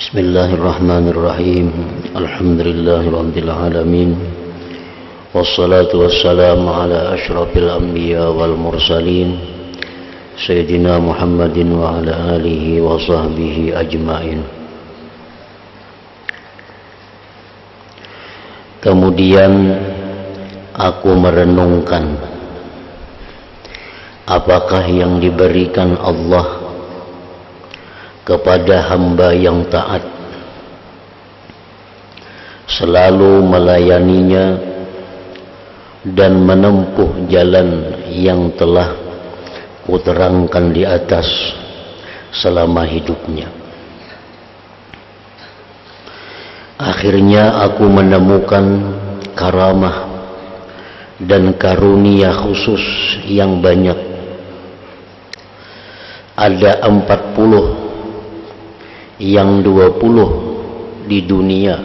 Bismillahirrahmanirrahim. Alhamdulillahirabbil alamin. Wassalatu wassalamu ala asyrafil anbiya wal mursalin Sayyidina Muhammadin wa ala alihi wa sahbihi ajmain. Kemudian aku merenungkan apakah yang diberikan Allah kepada hamba yang taat, selalu melayaninya dan menempuh jalan yang telah kuterangkan di atas selama hidupnya. Akhirnya aku menemukan karamah dan karunia khusus yang banyak. Ada 40, yang 20 di dunia,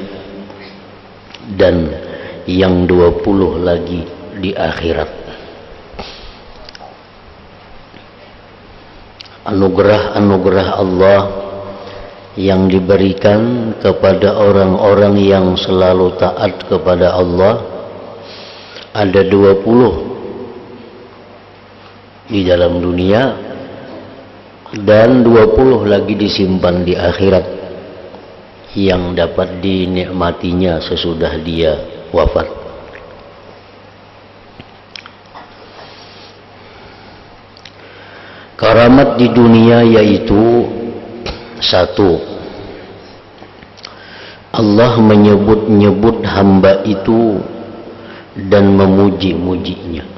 dan yang 20 lagi di akhirat. Anugerah-anugerah Allah yang diberikan kepada orang-orang yang selalu taat kepada Allah ada 20 di dalam dunia, dan 20 lagi disimpan di akhirat yang dapat dinikmatinya sesudah dia wafat. Karamat di dunia yaitu satu, Allah menyebut-nyebut hamba itu dan memuji-mujinya.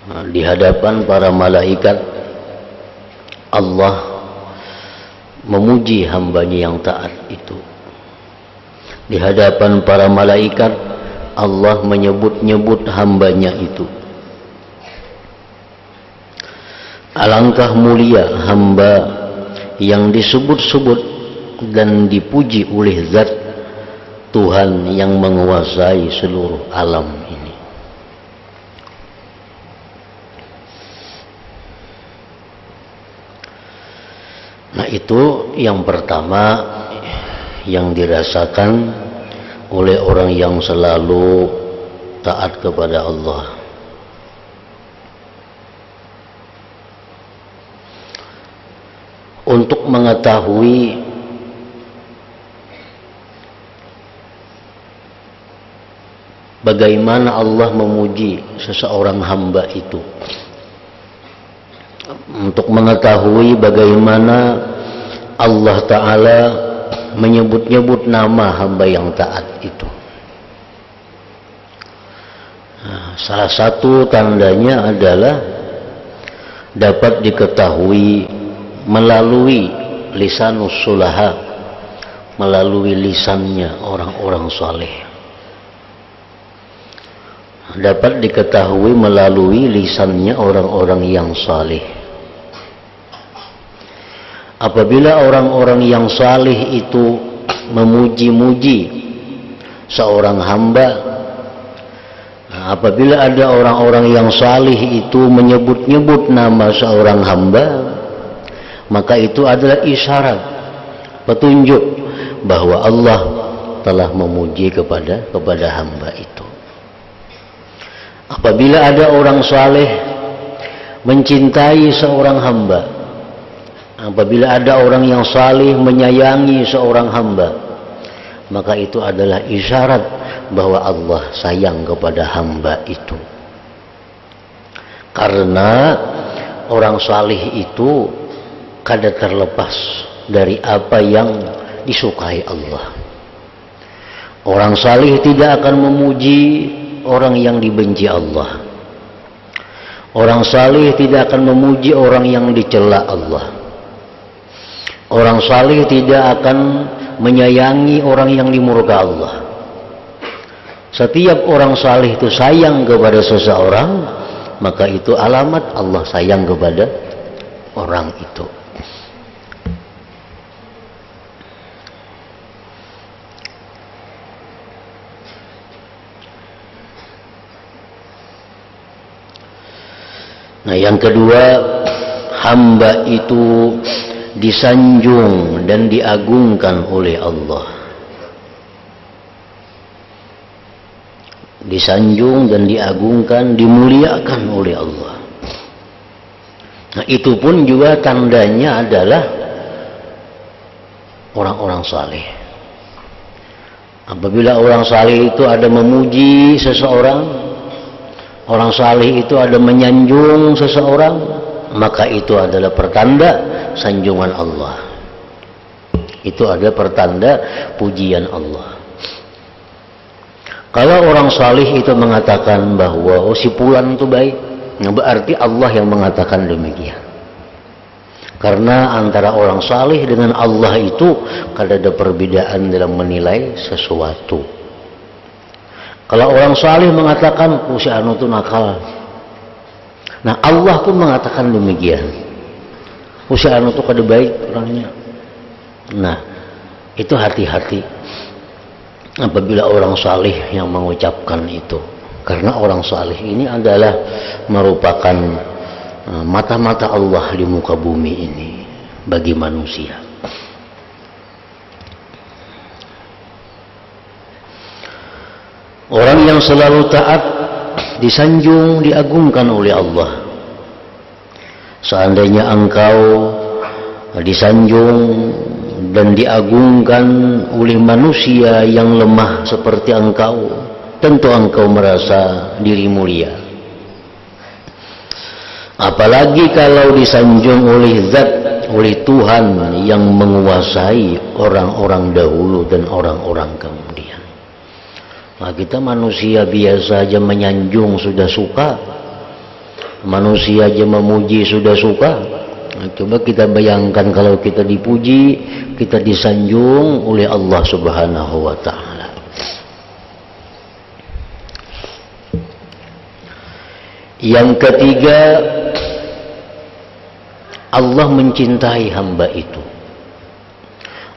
Di hadapan para malaikat, Allah memuji hambanya yang taat itu. Di hadapan para malaikat, Allah menyebut-nyebut hambanya itu. Alangkah mulia hamba yang disebut-sebut dan dipuji oleh zat Tuhan yang menguasai seluruh alam ini. Nah, itu yang pertama yang dirasakan oleh orang yang selalu taat kepada Allah. Untuk mengetahui bagaimana Allah memuji seseorang hamba itu, untuk mengetahui bagaimana Allah Ta'ala menyebut-nyebut nama hamba yang taat itu, nah, salah satu tandanya adalah dapat diketahui melalui lisanus sulaha, melalui lisannya orang-orang saleh. Dapat diketahui melalui lisannya orang-orang yang saleh. Apabila orang-orang yang saleh itu memuji-muji seorang hamba, apabila ada orang-orang yang saleh itu menyebut-nyebut nama seorang hamba, maka itu adalah isyarat, petunjuk bahwa Allah telah memuji kepada hamba itu. Apabila ada orang saleh mencintai seorang hamba, apabila ada orang yang saleh menyayangi seorang hamba, maka itu adalah isyarat bahwa Allah sayang kepada hamba itu. Karena orang saleh itu kada terlepas dari apa yang disukai Allah. Orang saleh tidak akan memuji orang yang dibenci Allah. Orang saleh tidak akan memuji orang yang dicela Allah. Orang saleh tidak akan menyayangi orang yang dimurka Allah. Setiap orang saleh itu sayang kepada seseorang, maka itu alamat Allah sayang kepada orang itu. Nah, yang kedua, hamba itu disanjung dan diagungkan oleh Allah. Disanjung dan diagungkan, dimuliakan oleh Allah. Nah, itu pun juga tandanya adalah orang-orang saleh. Apabila orang saleh itu ada memuji seseorang, orang saleh itu ada menyanjung seseorang, maka itu adalah pertanda sanjungan Allah. Itu ada pertanda pujian Allah. Kalau orang saleh itu mengatakan bahwa si fulan itu baik, nah berarti Allah yang mengatakan demikian. Karena antara orang saleh dengan Allah itu ada perbedaan dalam menilai sesuatu. Kalau orang saleh mengatakan si anu itu nakal, nah Allah pun mengatakan demikian. Si anu itu kada baik orangnya. Nah, itu hati-hati apabila orang saleh yang mengucapkan itu. Karena orang saleh ini adalah merupakan mata-mata Allah di muka bumi ini bagi manusia. Orang yang selalu taat disanjung, diagungkan oleh Allah. Seandainya engkau disanjung dan diagungkan oleh manusia yang lemah seperti engkau, tentu engkau merasa diri mulia. Apalagi kalau disanjung oleh zat, oleh Tuhan yang menguasai orang-orang dahulu dan orang-orang kemudian. Nah, kita manusia biasa aja menyanjung sudah suka, manusia aja memuji sudah suka. Nah, coba kita bayangkan kalau kita dipuji, kita disanjung oleh Allah Subhanahu wa Ta'ala. Yang ketiga, Allah mencintai hamba itu.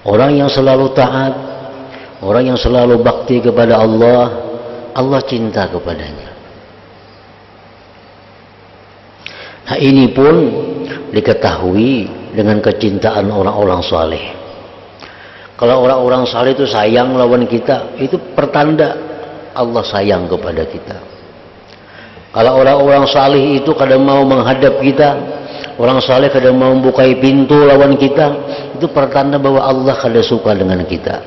Orang yang selalu taat, orang yang selalu bakti kepada Allah, Allah cinta kepadanya. Nah, ini pun diketahui dengan kecintaan orang-orang saleh. Kalau orang-orang saleh itu sayang lawan kita, itu pertanda Allah sayang kepada kita. Kalau orang-orang saleh itu kadang mau menghadap kita, orang saleh kadang mau membukai pintu lawan kita, itu pertanda bahwa Allah kadang suka dengan kita.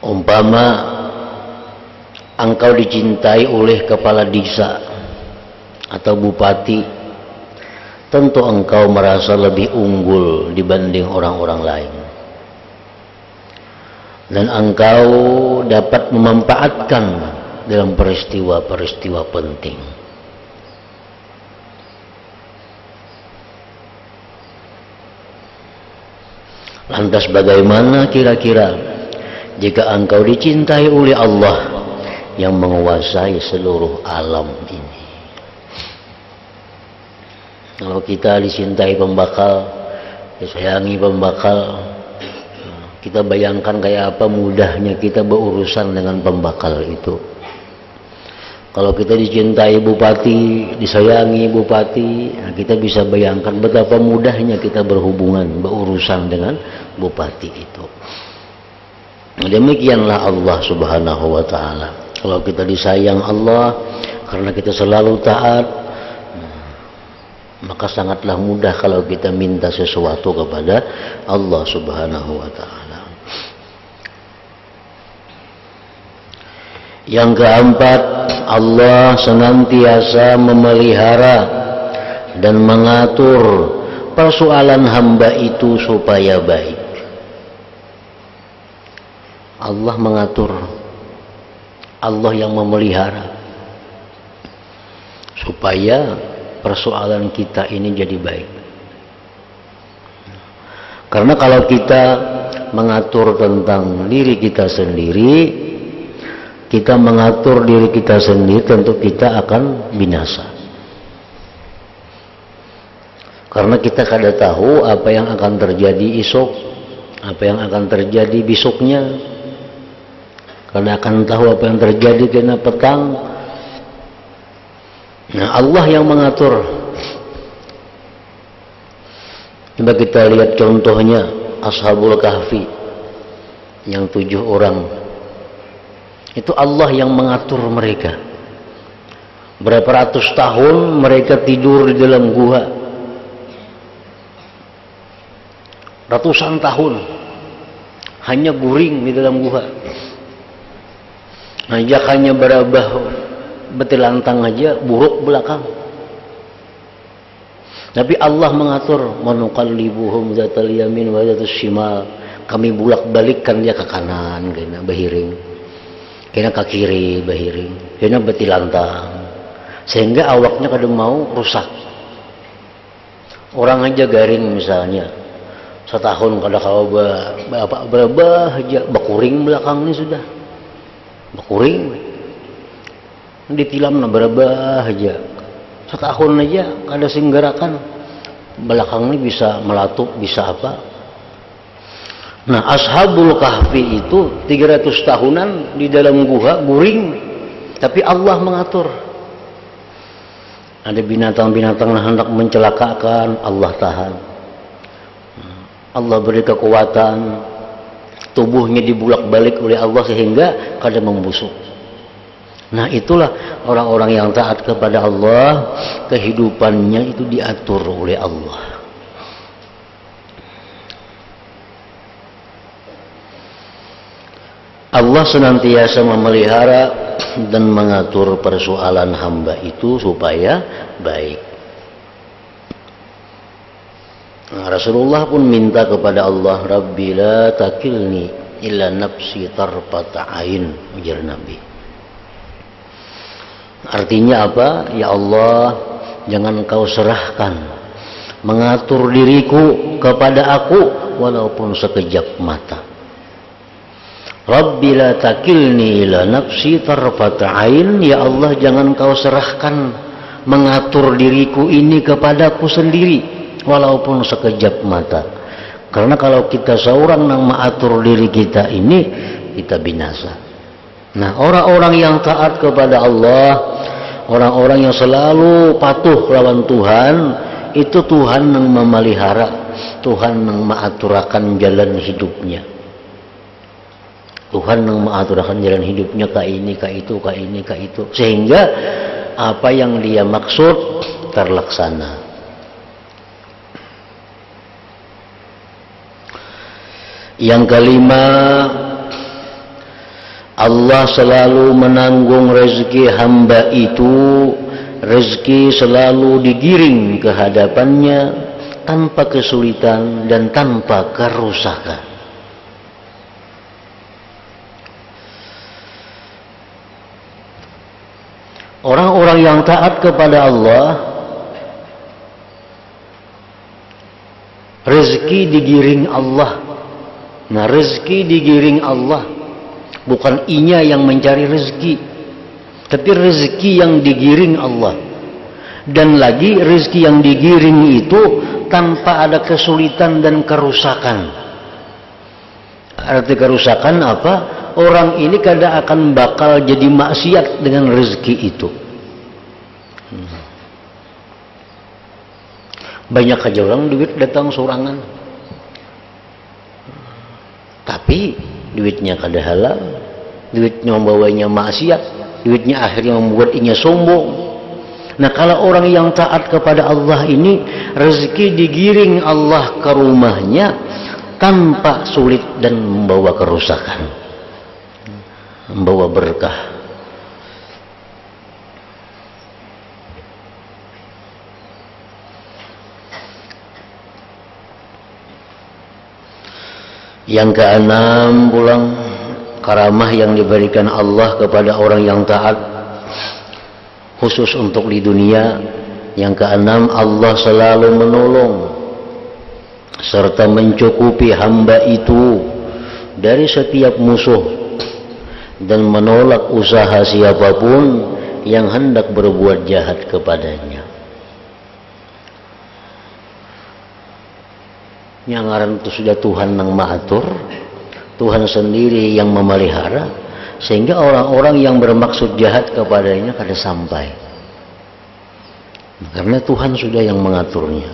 Umpama engkau dicintai oleh kepala desa atau bupati, tentu engkau merasa lebih unggul dibanding orang-orang lain. Dan engkau dapat memanfaatkan dalam peristiwa-peristiwa penting. Lantas bagaimana kira-kira jika engkau dicintai oleh Allah yang menguasai seluruh alam ini? Kalau kita dicintai pembakal, disayangi pembakal, kita bayangkan kayak apa mudahnya kita berurusan dengan pembakal itu. Kalau kita dicintai bupati, disayangi bupati, nah kita bisa bayangkan betapa mudahnya kita berhubungan, berurusan dengan bupati itu. Demikianlah Allah Subhanahu wa Ta'ala. Kalau kita disayang Allah karena kita selalu taat, maka sangatlah mudah kalau kita minta sesuatu kepada Allah Subhanahu wa Ta'ala. Yang keempat, Allah senantiasa memelihara dan mengatur persoalan hamba itu supaya baik. Allah mengatur, Allah yang memelihara supaya persoalan kita ini jadi baik. Karena kalau kita mengatur tentang diri kita sendiri, kita mengatur diri kita sendiri, tentu kita akan binasa. Karena kita kada tahu apa yang akan terjadi esok, apa yang akan terjadi besoknya. Kada akan tahu apa yang terjadi kena petang. Nah, Allah yang mengatur. Coba kita lihat contohnya Ashabul Kahfi yang 7 orang. Itu Allah yang mengatur mereka. Berapa ratus tahun mereka tidur di dalam gua. Ratusan tahun hanya guring di dalam gua. Ajakannya berabah betilantang aja buruk belakang. Tapi Allah mengatur, manuqallibuhum dzatal yamin wa dzatus shimal. Kami bulak-balikkan dia ke kanan, kena bahiring. Kena ke kiri bahiring. Kena betilantang. Sehingga awaknya kadang mau rusak. Orang aja garing misalnya. Setahun kada kau berabah aja bakuring belakang ini sudah. Bakuring. Ditilam na berabah aja. Setahun aja kada singgarakan belakang ini bisa melatup, bisa apa. Nah, Ashabul Kahfi itu 300 tahunan di dalam gua guring, tapi Allah mengatur. Ada binatang-binatang yang hendak mencelakakan, Allah tahan. Allah beri kekuatan, tubuhnya dibulak-balik oleh Allah sehingga kada membusuk. Nah, itulah orang-orang yang taat kepada Allah, kehidupannya itu diatur oleh Allah. Allah senantiasa memelihara dan mengatur persoalan hamba itu supaya baik. Nah, Rasulullah pun minta kepada Allah, Rabbi la takilni illa nafsi tarfata ain, ujar Nabi. Artinya apa? Ya Allah, jangan kau serahkan mengatur diriku kepada aku walaupun sekejap mata. Rabbi la takilni ila nafsi tarfata ain. Ya Allah, jangan kau serahkan mengatur diriku ini kepadaku sendiri walaupun sekejap mata. Karena kalau kita seorang yang mengatur diri kita ini, kita binasa. Nah, orang-orang yang taat kepada Allah, orang-orang yang selalu patuh lawan Tuhan, itu Tuhan yang memelihara, Tuhan yang mengaturakan jalan hidupnya. Tuhan yang mengaturakan jalan hidupnya ke ini, ke itu, ke ini, ke itu. Sehingga apa yang dia maksud terlaksana. Yang kelima, Allah selalu menanggung rezeki hamba itu. Rezeki selalu digiring ke hadapannya tanpa kesulitan dan tanpa kerusakan. Orang-orang yang taat kepada Allah, rezeki digiring Allah. Nah, rezeki digiring Allah. Bukan inya yang mencari rezeki, tapi rezeki yang digiring Allah. Dan lagi rezeki yang digiring itu tanpa ada kesulitan dan kerusakan. Arti kerusakan apa? Orang ini kadang akan bakal jadi maksiat dengan rezeki itu. Banyak aja orang duit datang sorangan, tapi duitnya kada halal, duitnya membawanya maksiat, duitnya akhirnya membuat inya sombong. Nah, kalau orang yang taat kepada Allah ini, rezeki digiring Allah ke rumahnya tanpa sulit dan membawa kerusakan, membawa berkah. Yang keenam pulang, karamah yang diberikan Allah kepada orang yang taat khusus untuk di dunia. Yang keenam, Allah selalu menolong serta mencukupi hamba itu dari setiap musuh dan menolak usaha siapapun yang hendak berbuat jahat kepadanya. Yang ngaran itu sudah Tuhan yang mengatur, Tuhan sendiri yang memelihara, sehingga orang-orang yang bermaksud jahat kepadanya kada sampai. Karena Tuhan sudah yang mengaturnya.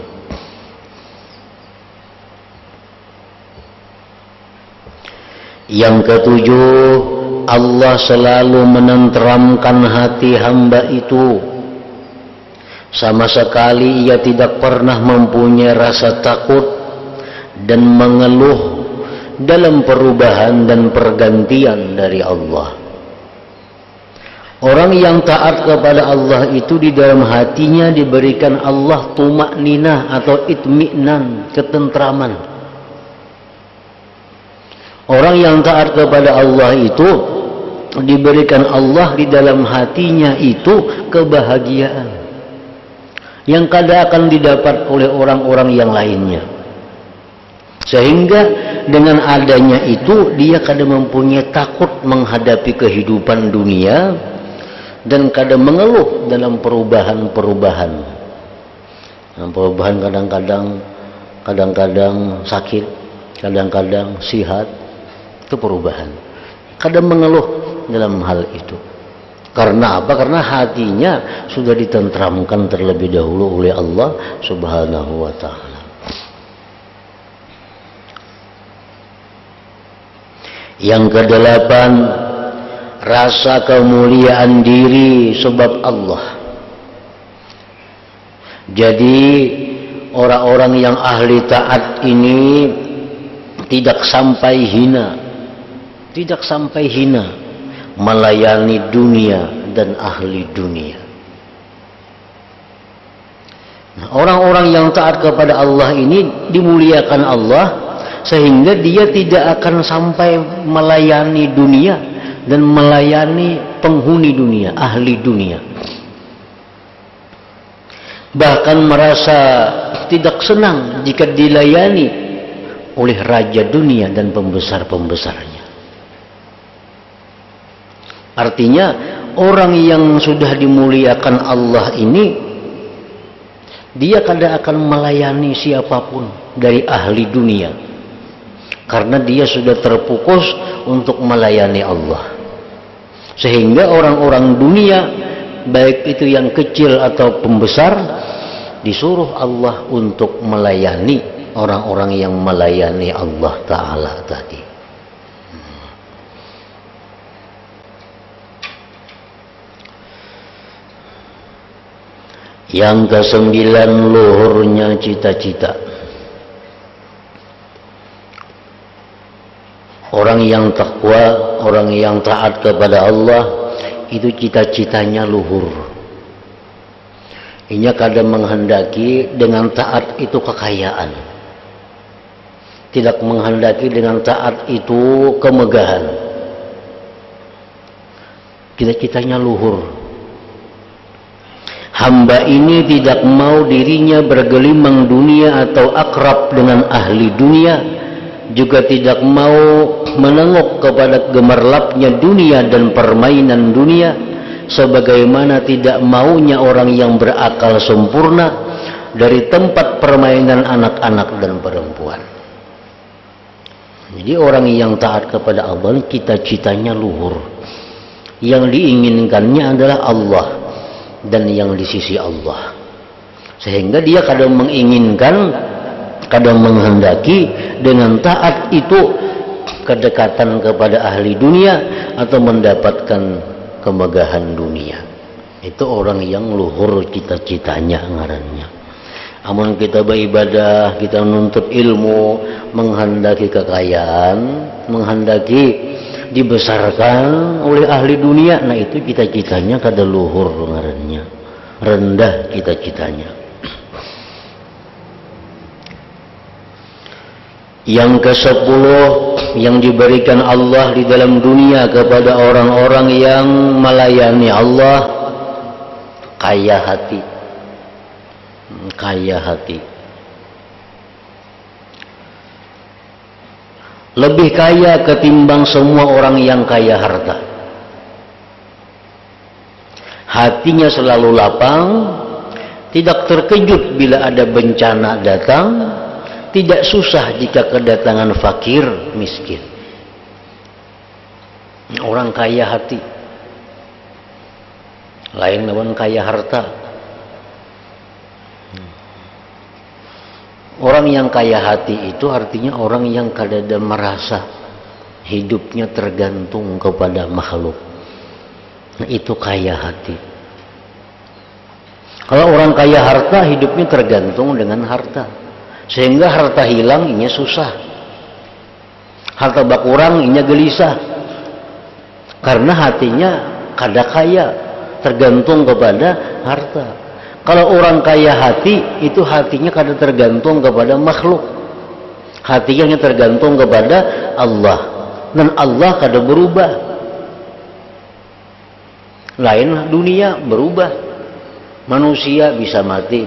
Yang ketujuh, Allah selalu menenteramkan hati hamba itu. Sama sekali ia tidak pernah mempunyai rasa takut dan mengeluh dalam perubahan dan pergantian dari Allah. Orang yang taat kepada Allah itu di dalam hatinya diberikan Allah tumakninah atau itminan, ketentraman. Orang yang taat kepada Allah itu diberikan Allah di dalam hatinya itu kebahagiaan yang kadang akan didapat oleh orang-orang yang lainnya. Sehingga dengan adanya itu dia kadang mempunyai takut menghadapi kehidupan dunia dan kadang mengeluh dalam perubahan-perubahan. Perubahan kadang-kadang sakit, kadang-kadang sihat, itu perubahan. Kadang mengeluh dalam hal itu. Karena apa? Karena hatinya sudah ditentramkan terlebih dahulu oleh Allah Subhanahu wa ta'ala. Yang kedelapan, rasa kemuliaan diri sebab Allah. Jadi orang-orang yang ahli taat ini tidak sampai hina melayani dunia dan ahli dunia. Nah, orang-orang yang taat kepada Allah ini dimuliakan Allah sehingga dia tidak akan sampai melayani dunia dan melayani penghuni dunia, ahli dunia. Bahkan merasa tidak senang jika dilayani oleh raja dunia dan pembesar-pembesarnya. Artinya orang yang sudah dimuliakan Allah ini dia kadang akan melayani siapapun dari ahli dunia karena dia sudah terfokus untuk melayani Allah. Sehingga orang-orang dunia baik itu yang kecil atau pembesar disuruh Allah untuk melayani orang-orang yang melayani Allah Ta'ala tadi. Yang kesembilan, luhurnya cita-cita. Orang yang takwa, orang yang taat kepada Allah, itu cita-citanya luhur. Ia kadang menghendaki dengan taat itu kekayaan. Tidak menghendaki dengan taat itu kemegahan. Cita-citanya luhur. Hamba ini tidak mau dirinya bergelimang dunia atau akrab dengan ahli dunia, juga tidak mau menengok kepada gemerlapnya dunia dan permainan dunia, sebagaimana tidak maunya orang yang berakal sempurna dari tempat permainan anak-anak dan perempuan. Jadi orang yang taat kepada Allah, cita-citanya luhur. Yang diinginkannya adalah Allah dan yang di sisi Allah. Sehingga dia kadang menginginkan, kadang menghendaki dengan taat itu kedekatan kepada ahli dunia atau mendapatkan kemegahan dunia. Itu orang yang luhur cita-citanya ngarannya. Amun kita beribadah, kita menuntut ilmu, menghendaki kekayaan, menghendaki dibesarkan oleh ahli dunia, nah itu cita-citanya kada luhur ngarannya, rendah cita-citanya. Yang ke-10 yang diberikan Allah di dalam dunia kepada orang-orang yang melayani Allah, kaya hati. Kaya hati. Lebih kaya ketimbang semua orang yang kaya harta. Hatinya selalu lapang, tidak terkejut bila ada bencana datang, tidak susah jika kedatangan fakir miskin. Orang kaya hati, lain lawan kaya harta. Orang yang kaya hati itu artinya orang yang kadada merasa hidupnya tergantung kepada makhluk. Nah, itu kaya hati. Kalau orang kaya harta, hidupnya tergantung dengan harta. Sehingga harta hilang, inya susah. Harta bakurang, inya gelisah. Karena hatinya kada kaya, tergantung kepada harta. Kalau orang kaya hati, itu hatinya kada tergantung kepada makhluk. Hatinya hanya tergantung kepada Allah. Dan Allah kada berubah. Lain dunia berubah. Manusia bisa mati.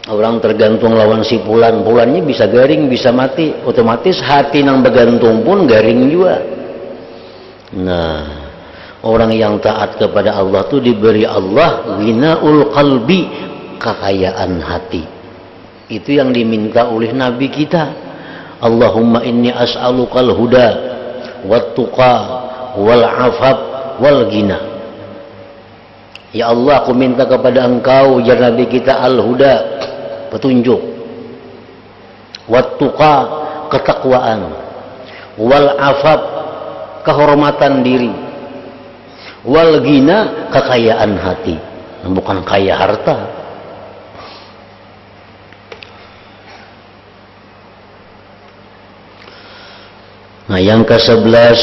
Orang tergantung lawan si Pulan. Pulannya bisa garing, bisa mati. Otomatis hati nang bergantung pun garing juga. Nah, orang yang taat kepada Allah itu diberi Allah ghinaul qalbi, kekayaan hati. Itu yang diminta oleh Nabi kita. Allahumma inni as'alukal huda wat tuqa wal afaf wal ghina. Ya Allah, aku minta kepada Engkau ya Nabi kita al-huda, petunjuk, wat tuqa, ketakwaan, wal afaf, kehormatan diri, wal ghina, kekayaan hati, bukan kaya harta. Nah, yang ke-11,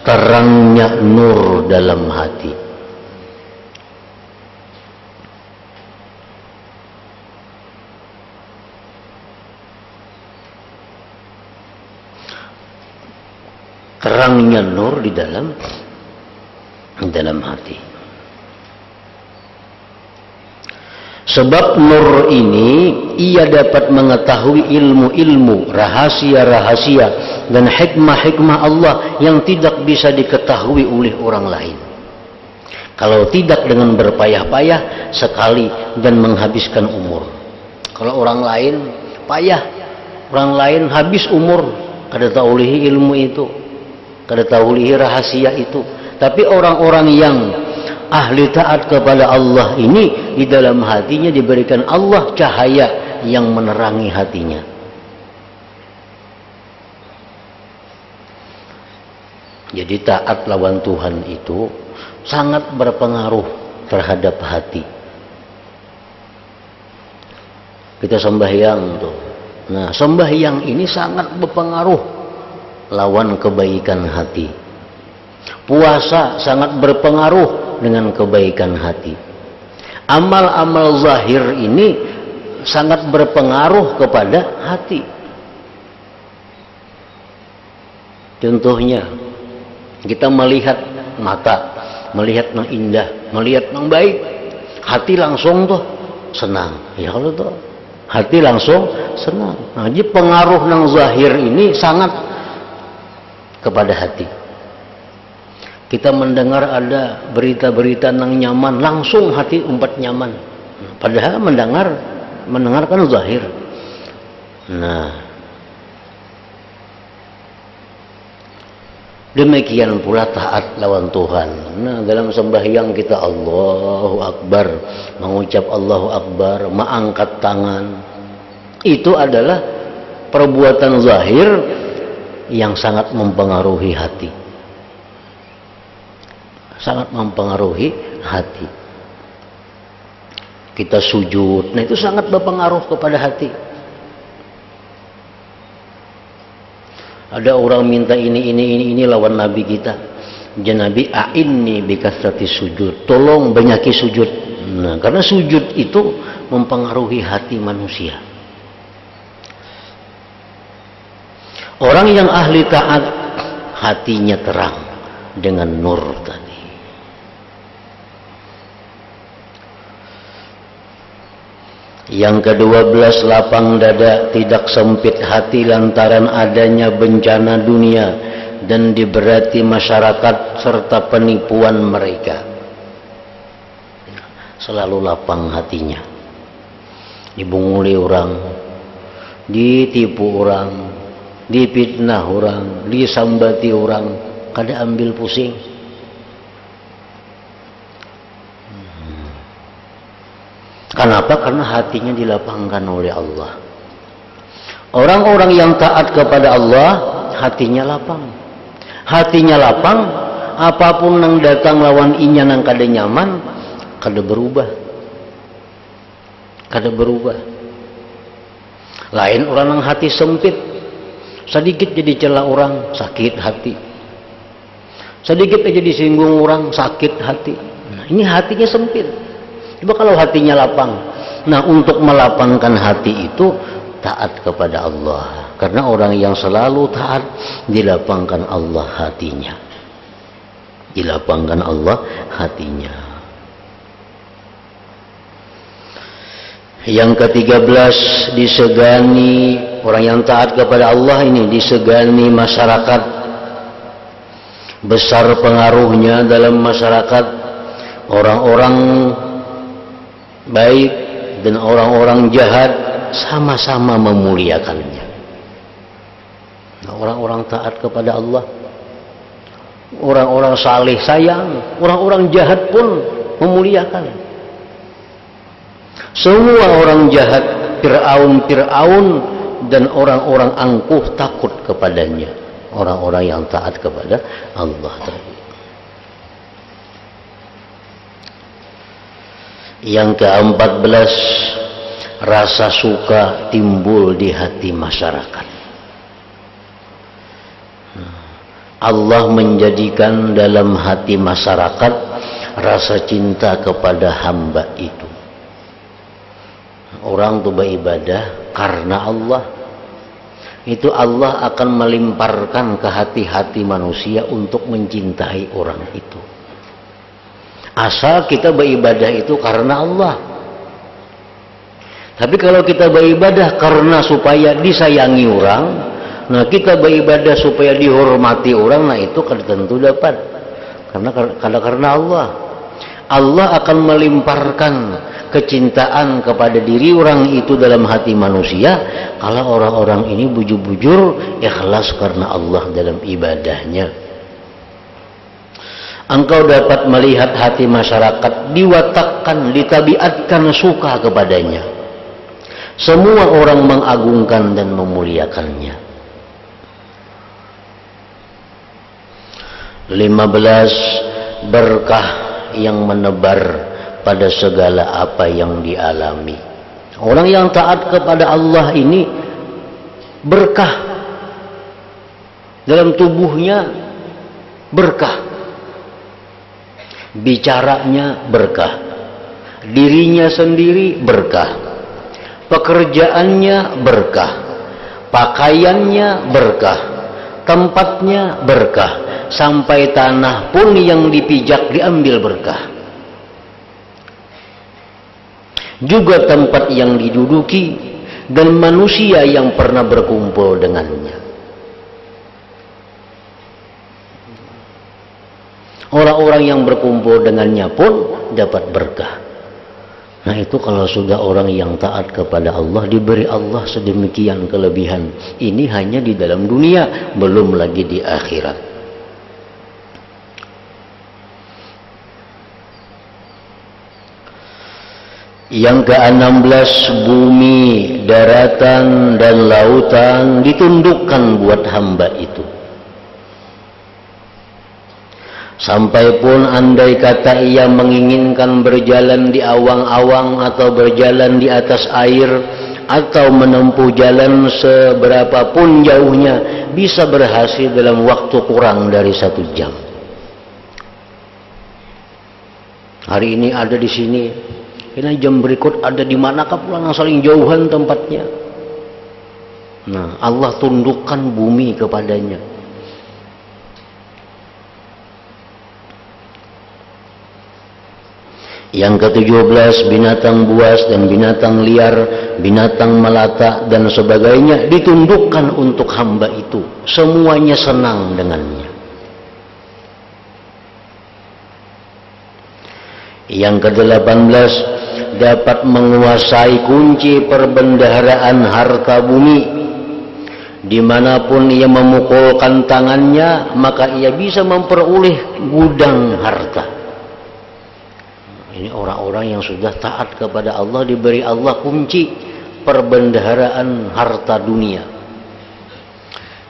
terangnya nur dalam hati. Terangnya nur di dalam hati. Sebab nur ini ia dapat mengetahui ilmu-ilmu, rahasia-rahasia dan hikmah-hikmah Allah yang tidak bisa diketahui oleh orang lain. Kalau tidak dengan berpayah-payah sekali dan menghabiskan umur. Kalau orang lain payah, orang lain habis umur, kada taulihi ilmu itu, kada taulihi rahasia itu. Tapi orang-orang yang ahli taat kepada Allah ini, di dalam hatinya diberikan Allah cahaya yang menerangi hatinya. Jadi taat lawan Tuhan itu sangat berpengaruh terhadap hati. Kita sembahyang tuh. Nah, sembahyang ini sangat berpengaruh lawan kebaikan hati. Puasa sangat berpengaruh dengan kebaikan hati. Amal-amal zahir ini sangat berpengaruh kepada hati. Contohnya, kita melihat mata, melihat yang indah, melihat yang baik, hati langsung tuh senang. Ya kalau tuh hati langsung senang. Nah, jadi pengaruh yang zahir ini sangat kepada hati. Kita mendengar ada berita-berita yang nyaman, langsung hati umpat nyaman. Padahal mendengarkan zahir. Nah, demikian pula taat lawan Tuhan. Nah, dalam sembahyang kita Allahu Akbar, mengucap Allahu Akbar, mengangkat tangan, itu adalah perbuatan zahir yang sangat mempengaruhi hati. Sangat mempengaruhi hati. Kita sujud, nah itu sangat berpengaruh kepada hati. Ada orang minta ini lawan Nabi kita. Ya Nabi, a'inni bikasrati sujud. Tolong banyaki sujud. Nah, karena sujud itu mempengaruhi hati manusia. Orang yang ahli taat, hatinya terang dengan nur tadi. Yang ke-12, lapang dada, tidak sempit hati lantaran adanya bencana dunia dan diberati masyarakat serta penipuan mereka. Selalu lapang hatinya. Dibunguli orang, ditipu orang, dipitnah orang, disambati orang, kada ambil pusing. Kenapa? Karena hatinya dilapangkan oleh Allah. Orang-orang yang taat kepada Allah, hatinya lapang. Hatinya lapang, apapun yang datang lawan inya nang kada nyaman, kada berubah. Kada berubah. Lain orang yang hati sempit, sedikit jadi celah orang, sakit hati. Sedikit aja disinggung orang, sakit hati. Nah, ini hatinya sempit. Coba kalau hatinya lapang. Nah, untuk melapangkan hati itu taat kepada Allah. Karena orang yang selalu taat, dilapangkan Allah hatinya. Dilapangkan Allah hatinya. Yang ke-13, disegani orang yang taat kepada Allah ini, disegani masyarakat. Besar pengaruhnya dalam masyarakat. Orang-orang baik dan orang-orang jahat sama-sama memuliakannya. Nah, orang-orang taat kepada Allah, orang-orang saleh sayang, orang-orang jahat pun memuliakan. Semua orang jahat, Fir'aun dan orang-orang angkuh takut kepadanya. Orang-orang yang taat kepada Allah tadi. Yang ke-14, rasa suka timbul di hati masyarakat. Allah menjadikan dalam hati masyarakat rasa cinta kepada hamba itu. Orang itu beribadah karena Allah. Itu Allah akan melimparkan ke hati-hati manusia untuk mencintai orang itu. Asal kita beribadah itu karena Allah. Tapi kalau kita beribadah karena supaya disayangi orang, nah kita beribadah supaya dihormati orang, nah itu tentu dapat. Karena Allah. Allah akan melimparkan kecintaan kepada diri orang itu dalam hati manusia kalau orang-orang ini bujur-bujur ikhlas karena Allah dalam ibadahnya. Engkau dapat melihat hati masyarakat diwatakkan, ditabiatkan suka kepadanya. Semua orang mengagungkan dan memuliakannya. 15, berkah yang menebar pada segala apa yang dialami. Orang yang taat kepada Allah ini berkah. Dalam tubuhnya berkah. Bicaranya berkah, dirinya sendiri berkah, pekerjaannya berkah, pakaiannya berkah, tempatnya berkah, sampai tanah pun yang dipijak diambil berkah. Juga tempat yang diduduki dan manusia yang pernah berkumpul dengannya. Orang-orang yang berkumpul dengannya pun dapat berkah. Nah itu kalau sudah orang yang taat kepada Allah, diberi Allah sedemikian kelebihan. Ini hanya di dalam dunia, belum lagi di akhirat. Yang ke-16, bumi, daratan, dan lautan ditundukkan buat hamba itu. Sampai pun andai kata ia menginginkan berjalan di awang-awang atau berjalan di atas air atau menempuh jalan seberapapun jauhnya, bisa berhasil dalam waktu kurang dari 1 jam. Hari ini ada di sini, ini jam berikut ada di manakah pula yang saling jauhan tempatnya. Nah, Allah tundukkan bumi kepadanya. Yang ke-17, binatang buas dan binatang liar, binatang melata dan sebagainya ditundukkan untuk hamba itu. Semuanya senang dengannya. Yang ke-18, dapat menguasai kunci perbendaharaan harta bumi. Dimanapun ia memukulkan tangannya, maka ia bisa memperoleh gudang harta. Ini orang-orang yang sudah taat kepada Allah, diberi Allah kunci perbendaharaan harta dunia.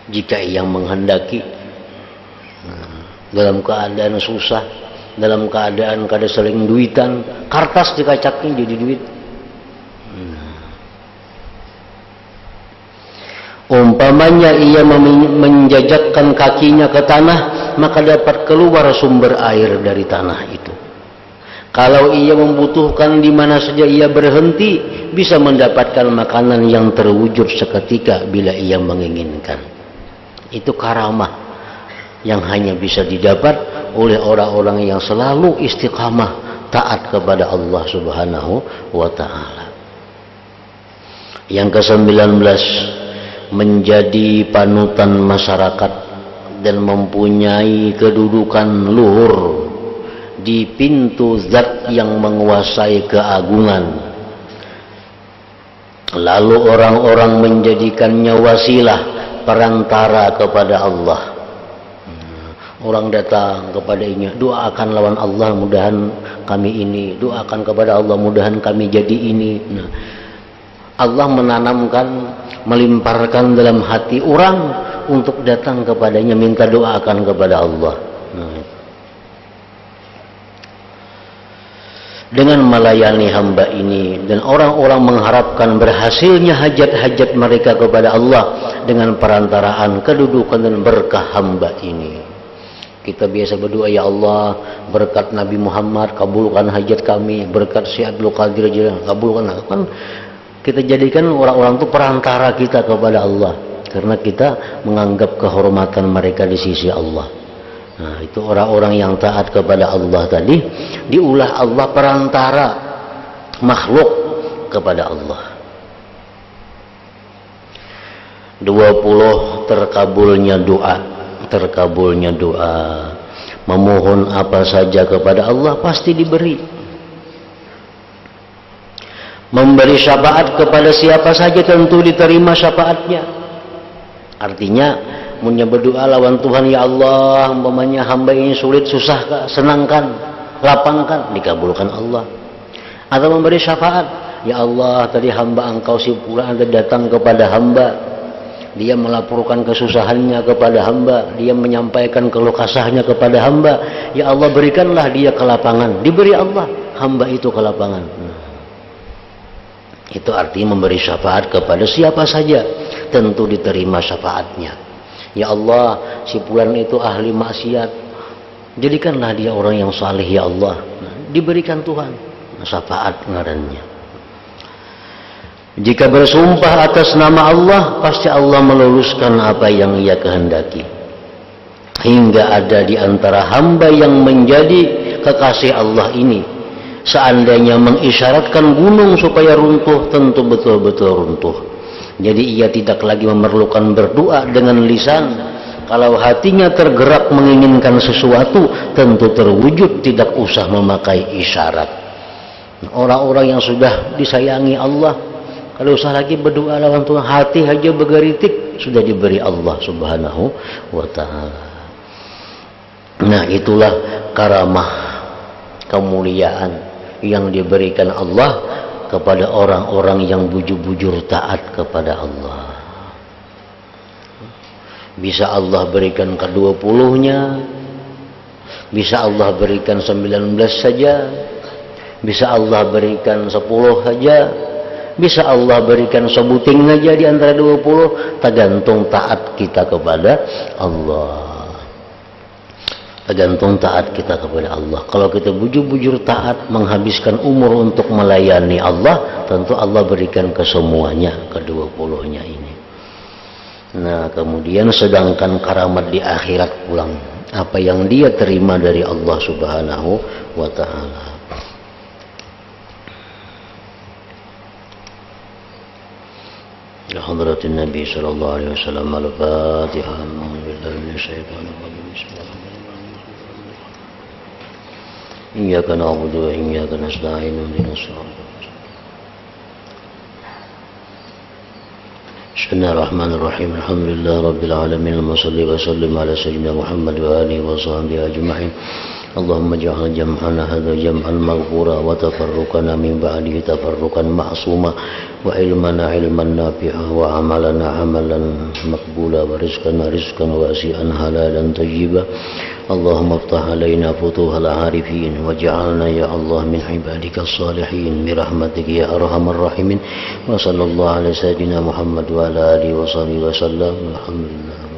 Jika ia menghendaki, dalam keadaan susah, dalam keadaan kada sering duitan, kertas dikacaknya jadi duit. Umpamanya ia menjajakkan kakinya ke tanah, maka dapat keluar sumber air dari tanah itu. Kalau ia membutuhkan di mana saja ia berhenti, bisa mendapatkan makanan yang terwujud seketika bila ia menginginkan. Itu karamah yang hanya bisa didapat oleh orang-orang yang selalu istiqamah taat kepada Allah Subhanahu wa ta'ala. Yang ke-19, menjadi panutan masyarakat dan mempunyai kedudukan luhur di pintu zat yang menguasai keagungan. Lalu orang-orang menjadikannya wasilah, perantara kepada Allah. Orang datang kepadanya, doakan lawan Allah mudahan kami ini, doakan kepada Allah mudahan kami jadi ini. Nah, Allah menanamkan, melimparkan dalam hati orang untuk datang kepadanya minta doakan kepada Allah. Nah, dengan melayani hamba ini dan orang-orang mengharapkan berhasilnya hajat-hajat mereka kepada Allah dengan perantaraan kedudukan dan berkah hamba ini. Kita biasa berdoa, ya Allah berkat Nabi Muhammad kabulkan hajat kami, berkat Syekh Abdul Qadir kabulkan. Kan kita jadikan orang-orang itu perantara kita kepada Allah karena kita menganggap kehormatan mereka di sisi Allah. Nah, itu orang-orang yang taat kepada Allah tadi, diulah Allah perantara makhluk kepada Allah. 20, terkabulnya doa. Memohon apa saja kepada Allah pasti diberi. Memberi syafaat kepada siapa saja tentu diterima syafaatnya. Artinya punya berdoa lawan Tuhan, ya Allah umpamanya hamba ini sulit, susah, senangkan, lapangkan, dikabulkan Allah. Atau memberi syafaat, ya Allah tadi hamba engkau si fulan ada datang kepada hamba, dia melaporkan kesusahannya kepada hamba, dia menyampaikan keluh kesahnya kepada hamba, ya Allah berikanlah dia kelapangan, diberi Allah hamba itu kelapangan. Itu artinya memberi syafaat kepada siapa saja tentu diterima syafaatnya. Ya Allah si fulan itu ahli maksiat, jadikanlah dia orang yang saleh ya Allah, diberikan Tuhan syafaat ngarannya. Jika bersumpah atas nama Allah, pasti Allah meluluskan apa yang ia kehendaki. Hingga ada di antara hamba yang menjadi kekasih Allah ini, seandainya mengisyaratkan gunung supaya runtuh, tentu betul-betul runtuh. Jadi ia tidak lagi memerlukan berdoa dengan lisan. Kalau hatinya tergerak menginginkan sesuatu, tentu terwujud, tidak usah memakai isyarat. Orang-orang yang sudah disayangi Allah, kalau usah lagi berdoa lawan Tuhan, hati aja bergeritik, sudah diberi Allah Subhanahu wa ta'ala. Nah, itulah karamah, kemuliaan yang diberikan Allah kepada orang-orang yang bujur-bujur taat kepada Allah. Bisa Allah berikan ke-20-nya, bisa Allah berikan 19 saja, bisa Allah berikan 10 saja, bisa Allah berikan sebuting saja di antara 20, tergantung taat kita kepada Allah. Tergantung taat kita kepada Allah. Kalau kita bujur-bujur taat, menghabiskan umur untuk melayani Allah, tentu Allah berikan kesemuanya, ke-20-nya ini. Nah, kemudian sedangkan karamat di akhirat pulang, apa yang dia terima dari Allah Subhanahu wa ta'ala. Ya hadratin Nabi sallallahu alaihi wasallam, al-Fatihah. A'udzubillahi minasyaitonir rajim. Bismillahirrahmanirrahim. Iyyaka na'budu wa iyyaka nasta'in. Ihdinas siratal mustaqim. Bismillahirrahmanirrahim. Alhamdulillah rabbil alamin. Wa shalli wa sallim ala sayyidina Muhammad wa alihi wa sahbihi ajma'in. اللهم اجعل جمعنا هذا جمعا مغفورا وتفرقنا من بعده تفرقا معصوما وعلمنا علما نافعا وعملنا عملا مقبولا ورزقنا رزقا واسعا حلالا طيبا اللهم افتح علينا فتوح العارفين واجعلنا يا الله من عبادك الصالحين برحمتك يا أرحم الراحمين وصلى الله على سيدنا محمد وعلى آله وصحبه وسلم الحمد لله.